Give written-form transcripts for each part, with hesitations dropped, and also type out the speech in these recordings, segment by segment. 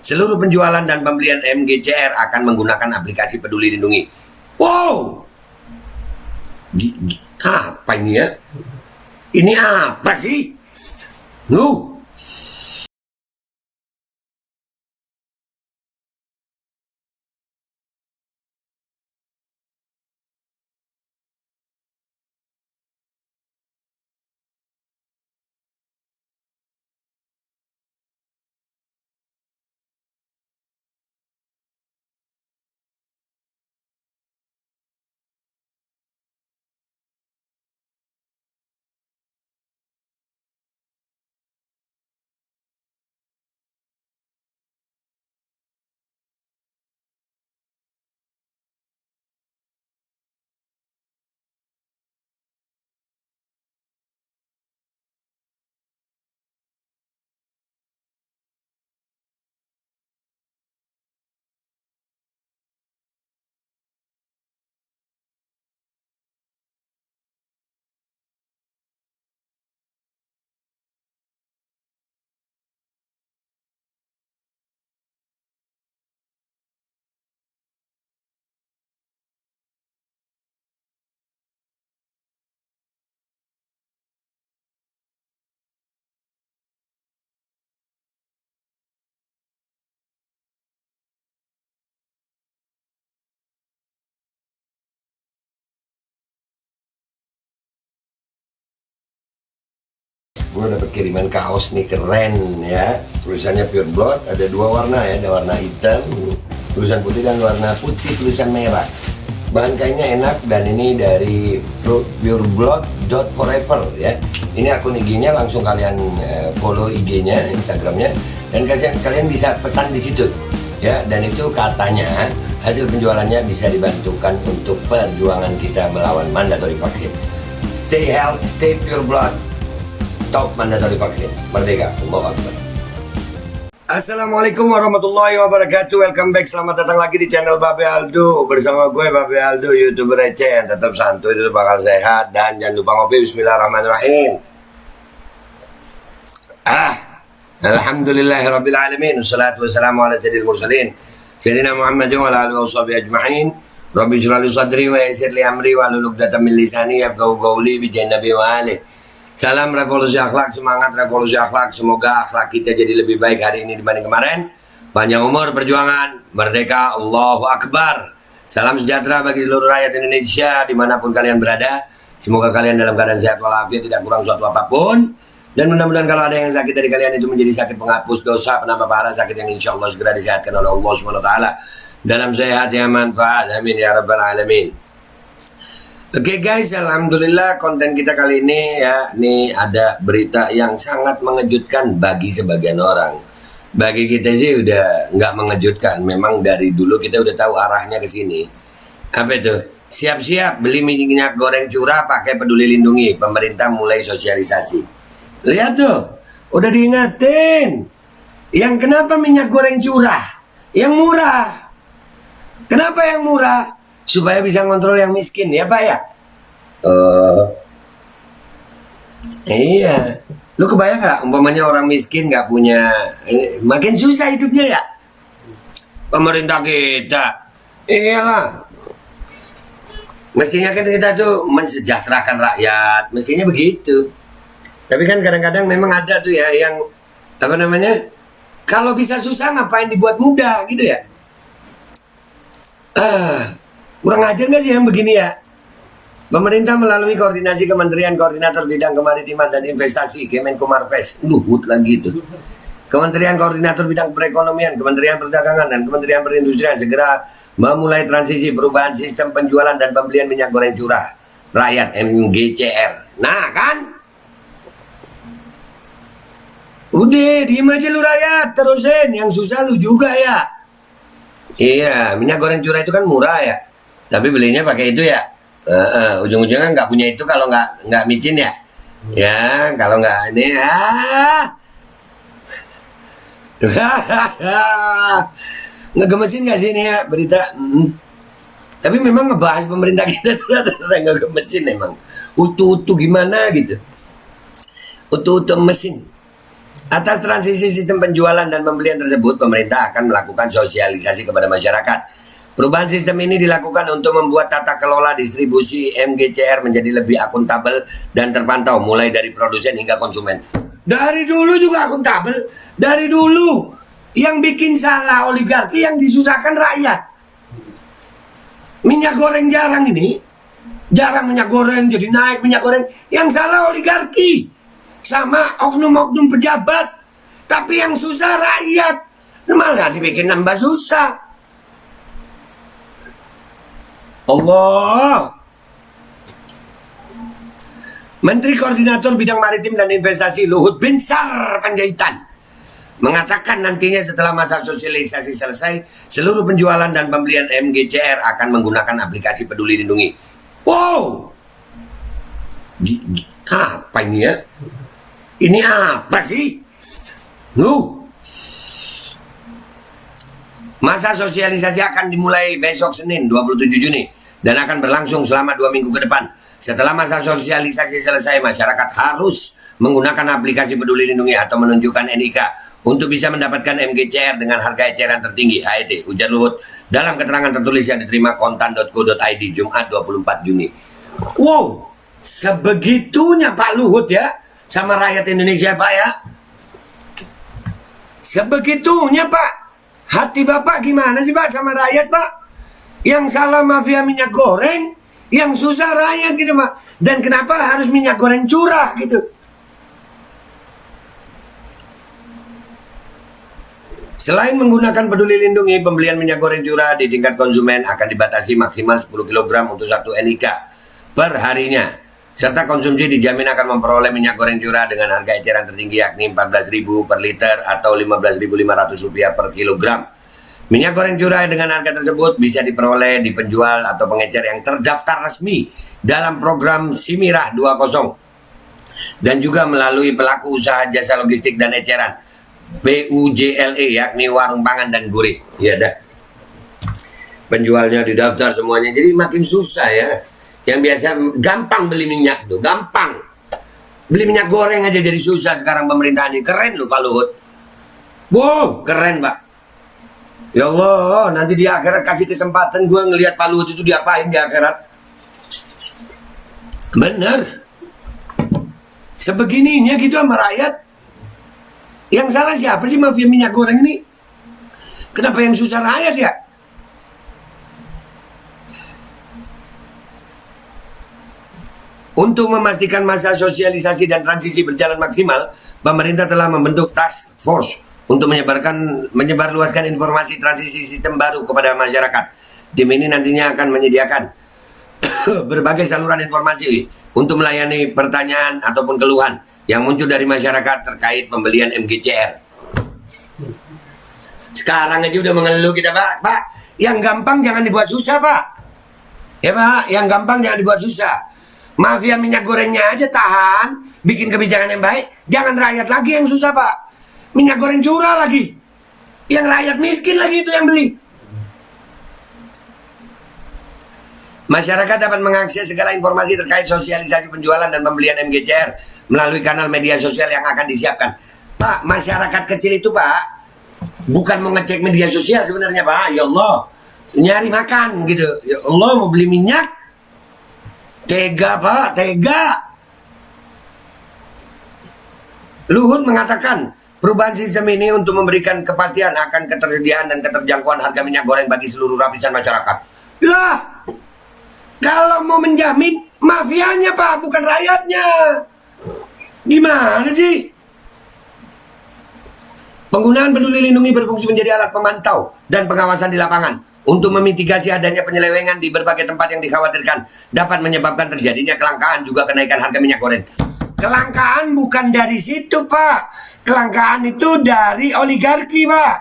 Seluruh penjualan dan pembelian MGCR akan menggunakan aplikasi Peduli Lindungi. Wow, apa ini ya? Ini apa sih? Gue dapet kiriman kaos nih, keren ya, tulisannya Pure Blood, ada dua warna ya, ada warna hitam tulisan putih dan warna putih tulisan merah. Bahan kainnya enak dan ini dari pureblood.forever ya. Ini akun IG-nya, langsung kalian follow IG-nya, Instagram-nya, dan kalian bisa pesan di situ ya. Dan itu katanya hasil penjualannya bisa dibantukan untuk perjuangan kita melawan mandatory vaksin. Stay healthy, stay pure blood. Stop mandatory vaksin. Merdeka. Allahu Akbar. Assalamualaikum warahmatullahi wabarakatuh. Welcome back. Selamat datang lagi di channel Babe Aldo. Bersama gue Babe Aldo, YouTuber receh yang tetap santuy, tetap bakal sehat. Dan jangan lupa ngopi. Bismillahirrahmanirrahim. Alhamdulillahirrabbilalamin. Wassalatu wassalamu ala sayyidil mursalin Sayyidina Muhammadin wa ala alihi wa sahbihi ajma'in. Rabbi shrah li sadri wa yassir li amri wa hlul 'uqdatam min lisani yafqahu qawli bi jannabi wa alihi. Salam revolusi akhlak, semangat revolusi akhlak. Semoga akhlak kita jadi lebih baik hari ini dibanding kemarin. Panjang umur, perjuangan, merdeka, Allahu Akbar. Salam sejahtera bagi seluruh rakyat Indonesia dimanapun kalian berada. Semoga kalian dalam keadaan sehat walafiat, tidak kurang suatu apapun. Dan mudah-mudahan kalau ada yang sakit dari kalian itu menjadi sakit penghapus dosa, penambah pahala, sakit yang insya Allah segera disehatkan oleh Allah SWT dalam sehat yang manfaat. Amin ya rabbal alamin. Oke guys, alhamdulillah konten kita kali ini ya, nih ada berita yang sangat mengejutkan bagi sebagian orang. Bagi kita sih udah nggak mengejutkan, memang dari dulu kita udah tahu arahnya ke sini. Apa itu? Siap-siap beli minyak goreng curah pakai Peduli Lindungi, pemerintah mulai sosialisasi. Lihat tuh, udah diingetin. Yang kenapa minyak goreng curah? Yang murah. Kenapa yang murah? Supaya bisa ngontrol yang miskin ya Pak ya. Iya. Lu kebayang gak umpamanya orang miskin gak punya, makin susah hidupnya ya. Pemerintah kita, iyalah, mestinya kan kita tuh mensejahterakan rakyat, mestinya begitu. Tapi kan kadang-kadang memang ada tuh ya yang apa namanya, kalau bisa susah ngapain dibuat mudah gitu ya. Kurang ajar nggak sih yang begini ya? Pemerintah melalui koordinasi Kementerian Koordinator Bidang Kemaritiman dan Investasi Kemenko Marves, Luhut lagi itu, Kementerian Koordinator Bidang Perekonomian, Kementerian Perdagangan dan Kementerian Perindustrian segera memulai transisi perubahan sistem penjualan dan pembelian minyak goreng curah rakyat MGCR. Nah kan, udah diem aja lu rakyat, terusin, yang susah lu juga ya. Iya, minyak goreng curah itu kan murah ya. Tapi belinya pakai itu ya. Ujung-ujungnya nggak punya itu kalau nggak micin ya. Ya, kalau nggak ini ngegemesin nggak sih ini ya berita? Tapi memang ngebahas pemerintah kita tuh ngegemesin emang. Utuh-utuh gimana gitu. Utuh-utuh mesin. Atas transisi sistem penjualan dan pembelian tersebut, pemerintah akan melakukan sosialisasi kepada masyarakat. Perubahan sistem ini dilakukan untuk membuat tata kelola distribusi MGCR menjadi lebih akuntabel dan terpantau, mulai dari produsen hingga konsumen. Dari dulu juga akuntabel. Dari dulu yang bikin salah oligarki, yang disusahkan rakyat. Minyak goreng jarang ini. Jarang minyak goreng, jadi naik minyak goreng. Yang salah oligarki sama oknum-oknum pejabat. Tapi yang susah rakyat, malah dibikin nambah susah. Allah. Menteri Koordinator Bidang Maritim dan Investasi Luhut Binsar Panjaitan mengatakan nantinya setelah masa sosialisasi selesai, seluruh penjualan dan pembelian MGCR akan menggunakan aplikasi Peduli Lindungi. Wow, apa ini ya? Ini apa sih? Masa sosialisasi akan dimulai besok Senin 27 Juni dan akan berlangsung selama 2 minggu ke depan. Setelah masa sosialisasi selesai, masyarakat harus menggunakan aplikasi Peduli Lindungi atau menunjukkan NIK untuk bisa mendapatkan MGCR dengan harga eceran tertinggi HET, ujar Luhut dalam keterangan tertulis yang diterima kontan.co.id Jumat 24 Juni. Wow, sebegitunya Pak Luhut ya sama rakyat Indonesia Pak ya. Sebegitunya Pak. Hati Bapak gimana sih Pak sama rakyat Pak? Yang salah mafia minyak goreng, yang susah rakyat gitu Pak. Dan kenapa harus minyak goreng curah gitu? Selain menggunakan Peduli Lindungi, pembelian minyak goreng curah di tingkat konsumen akan dibatasi maksimal 10 kg untuk 1 NIK per harinya. Serta konsumsi dijamin akan memperoleh minyak goreng curah dengan harga eceran tertinggi yakni Rp14.000 per liter atau Rp15.500 per kilogram. Minyak goreng curah dengan harga tersebut bisa diperoleh di penjual atau pengecer yang terdaftar resmi dalam program Simirah 20 dan juga melalui pelaku usaha jasa logistik dan eceran PUJLE yakni warung pangan dan gurih. Ya dah. Penjualnya didaftar semuanya. Jadi makin susah ya. Yang biasa gampang beli minyak tuh, gampang. Beli minyak goreng aja jadi susah sekarang pemerintahan ini. Keren loh Pak Luhut. Wow, keren Pak. Ya Allah, nanti di akhirat kasih kesempatan gue ngelihat Pak Luhut itu diapain di akhirat. Bener. Sebegininya gitu sama rakyat. Yang salah siapa sih mafia minyak goreng ini? Kenapa yang susah rakyat ya? Untuk memastikan masa sosialisasi dan transisi berjalan maksimal, pemerintah telah membentuk task force untuk menyebarluaskan informasi transisi sistem baru kepada masyarakat. Tim ini nantinya akan menyediakan berbagai saluran informasi untuk melayani pertanyaan ataupun keluhan yang muncul dari masyarakat terkait pembelian MGCR. Sekarang aja udah mengeluh kita Pak. Pak, yang gampang jangan dibuat susah Pak. Ya Pak, yang gampang jangan dibuat susah. Mafia minyak gorengnya aja tahan, bikin kebijakan yang baik. Jangan rakyat lagi yang susah Pak. Minyak goreng curah lagi. Yang rakyat miskin lagi itu yang beli. Masyarakat dapat mengakses segala informasi terkait sosialisasi penjualan dan pembelian MGCR melalui kanal media sosial yang akan disiapkan. Pak, masyarakat kecil itu Pak, bukan mau ngecek media sosial sebenarnya Pak. Ya Allah, nyari makan gitu. Ya Allah, mau beli minyak. Tega Pak, tega. Luhut mengatakan perubahan sistem ini untuk memberikan kepastian akan ketersediaan dan keterjangkauan harga minyak goreng bagi seluruh lapisan masyarakat. Lah, kalau mau menjamin mafianya Pak, bukan rakyatnya. Gimana sih? Penggunaan Peduli Lindungi berfungsi menjadi alat pemantau dan pengawasan di lapangan untuk memitigasi adanya penyelewengan di berbagai tempat yang dikhawatirkan dapat menyebabkan terjadinya kelangkaan juga kenaikan harga minyak goreng. Kelangkaan bukan dari situ Pak. Kelangkaan itu dari oligarki Pak.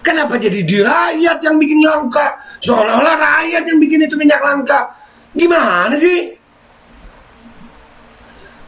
Kenapa jadi di rakyat yang bikin langka? Seolah-olah rakyat yang bikin itu minyak langka. Gimana sih?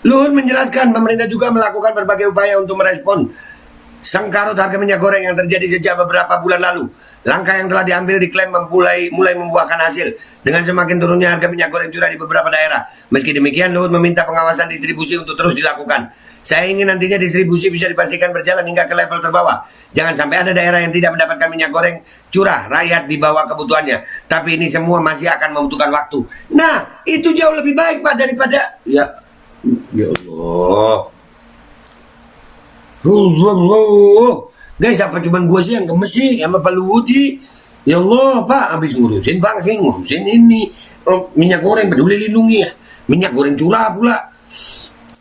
Luhut menjelaskan pemerintah juga melakukan berbagai upaya untuk merespon sengkarut harga minyak goreng yang terjadi sejak beberapa bulan lalu. Langkah yang telah diambil diklaim mulai membuahkan hasil dengan semakin turunnya harga minyak goreng curah di beberapa daerah. Meski demikian, Luhut meminta pengawasan distribusi untuk terus dilakukan. Saya ingin nantinya distribusi bisa dipastikan berjalan hingga ke level terbawah. Jangan sampai ada daerah yang tidak mendapatkan minyak goreng curah, rakyat di bawah kebutuhannya. Tapi ini semua masih akan membutuhkan waktu. Nah, itu jauh lebih baik Pak daripada ya Allah. Allah. Guys, apa cuman gue sih yang gemes sih sama Pak Luhut sih? Ya Allah, Pak, habis ngurusin vaksin, ngurusin ini. Minyak goreng peduli lindungi ya. Minyak goreng curah pula.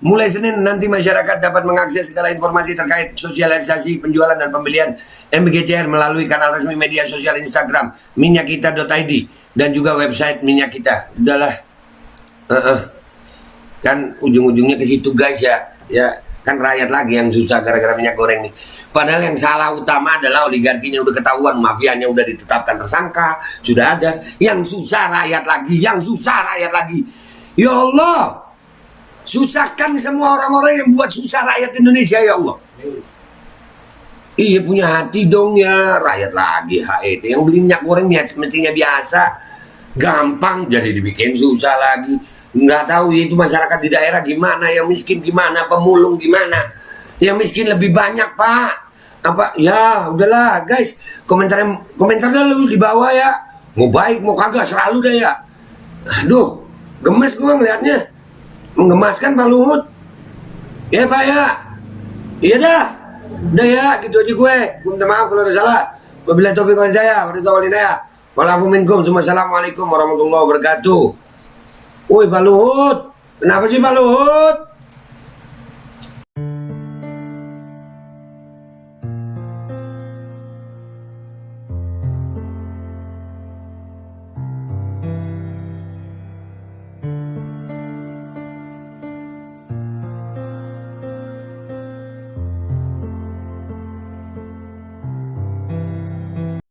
Mulai Senin nanti masyarakat dapat mengakses segala informasi terkait sosialisasi penjualan dan pembelian MBGCR melalui kanal resmi media sosial Instagram minyakkita.id dan juga website Minyak Kita. Udahlah, kan ujung-ujungnya ke situ guys ya. Ya kan rakyat lagi yang susah gara-gara minyak goreng nih. Padahal yang salah utama adalah oligarkinya udah ketahuan, mafianya udah ditetapkan tersangka, sudah ada. Yang susah rakyat lagi, yang susah rakyat lagi. Ya Allah. Susahkan semua orang-orang yang buat susah rakyat Indonesia ya Allah. Iya punya hati dong ya. Rakyat lagi HET yang beli minyak goreng mestinya biasa, gampang jadi dibikin susah lagi. Nggak tahu itu masyarakat di daerah gimana, yang miskin gimana, pemulung gimana. Yang miskin lebih banyak Pak. Apa ya udahlah guys, komentar dulu di bawah ya. Mau baik mau kagak selalu deh ya. Aduh, gemes gue ngeliatnya. Menggemaskan Pak Luhut. Ya Pak ya. Iya dah. Udah ya, gitu aja gue. Gue minta maaf kalau ada salah. Wabillahi taufiq wal hidayah. Wassalamualaikum warahmatullahi wabarakatuh. Woi Pak Luhut. Kenapa sih Pak Luhut?